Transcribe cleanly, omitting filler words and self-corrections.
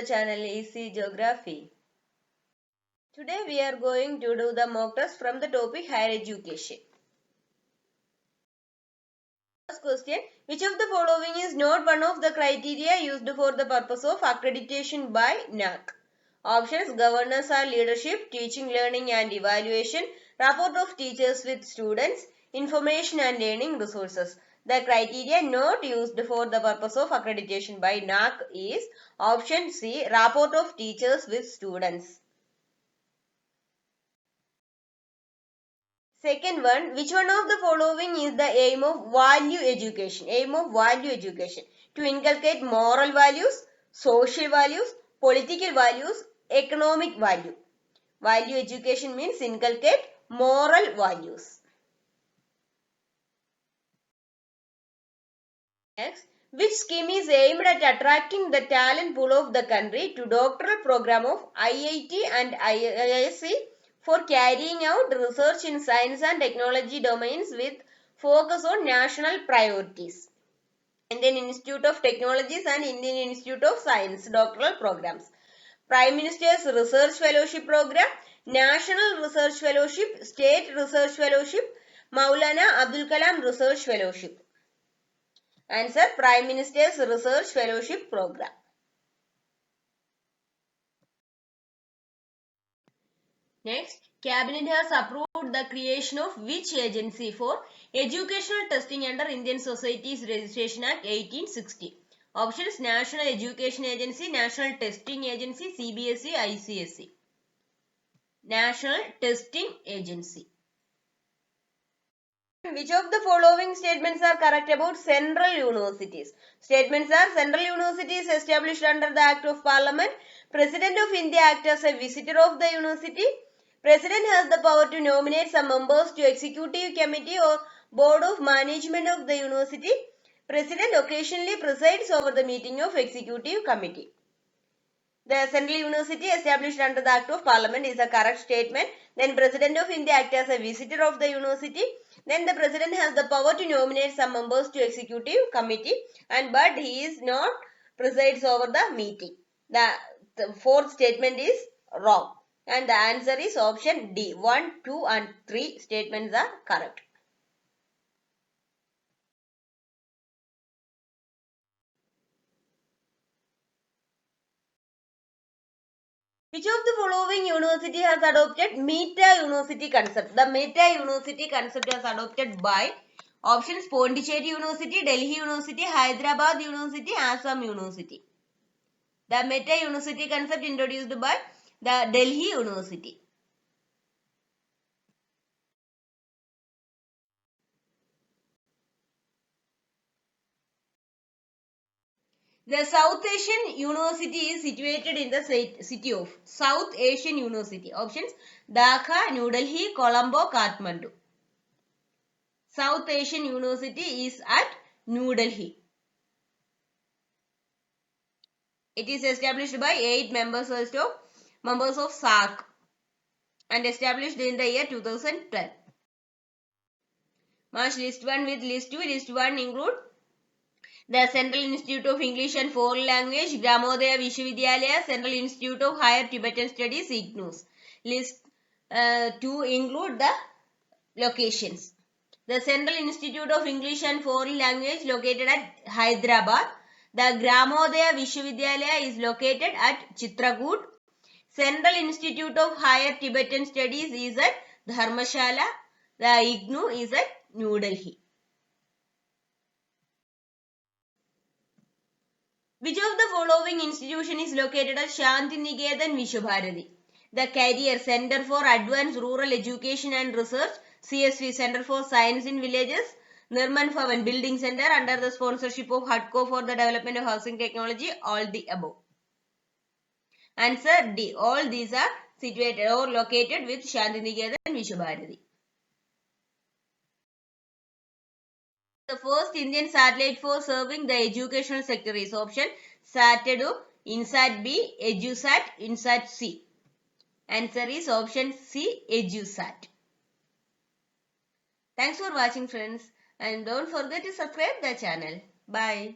channel Easy Geography. Today we are going to do the mock test from the topic Higher Education. First question, which of the following is not one of the criteria used for the purpose of accreditation by NAAC? Options: governance or leadership, teaching, learning and evaluation, rapport of teachers with students, information and learning resources. The criteria not used for the purpose of accreditation by NAAC is option C, rapport of teachers with students. Second one, which one of the following is the aim of value education? Aim of value education: to inculcate moral values, social values, political values, economic value. Value education means inculcate moral values. Next, which scheme is aimed at attracting the talent pool of the country to doctoral program of IIT and IISc for carrying out research in science and technology domains with focus on national priorities? Indian Institute of Technologies and Indian Institute of Science doctoral programs. Prime Minister's Research Fellowship Program, National Research Fellowship, State Research Fellowship, Maulana Abdul Kalam Research Fellowship. Answer: Prime Minister's Research Fellowship Program. Next, Cabinet has approved the creation of which agency for educational testing under Indian Societies Registration Act 1860? Options: National Education Agency, National Testing Agency, CBSE, ICSE. National Testing Agency. Which of the following statements are correct about central universities? Statements are: Central universities established under the Act of Parliament. President of India acts as a visitor of the university. President has the power to nominate some members to executive committee or board of management of the university. President occasionally presides over the meeting of executive committee. The Central University established under the Act of Parliament is a correct statement. Then President of India acts as a visitor of the university. Then the President has the power to nominate some members to executive committee, but he is not presides over the meeting. The fourth statement is wrong. And the answer is option D. 1, 2 and 3 statements are correct. Which of the following university has adopted Meta University concept? The Meta University concept is adopted by options: Pondicherry University, Delhi University, Hyderabad University, Assam University. The Meta University concept introduced by the Delhi University. The South Asian University is situated in the city of South Asian University. Options: Dhaka, New Delhi, Colombo, Kathmandu. South Asian University is at New Delhi. It is established by 8 members of SAARC and established in the year 2012. Match list 1 with list 2. List 1 include the Central Institute of English and Foreign Language, Gramodaya Vishwavidyalaya, Central Institute of Higher Tibetan Studies, IGNOUS. List 2 include the locations. The Central Institute of English and Foreign Language located at Hyderabad. The Gramodaya Vishwavidyalaya is located at Chitrakoot. Central Institute of Higher Tibetan Studies is at Dharmashala. The IGNOU is at New Delhi. Which of the following institution is located at Shantiniketan Vishwabharati? The Career Center for Advanced Rural Education and Research, CSV, Center for Science in Villages, Nirman Bhavan Building Center under the sponsorship of HUDCO for the development of housing technology, all the above. Answer D. All these are situated or located with Shantiniketan Vishwabharati. The first Indian satellite for serving the educational sector is option SATEDO, INSAT B, EduSat, INSAT C. Answer is option C, EduSat. Thanks for watching, friends, and don't forget to subscribe the channel. Bye.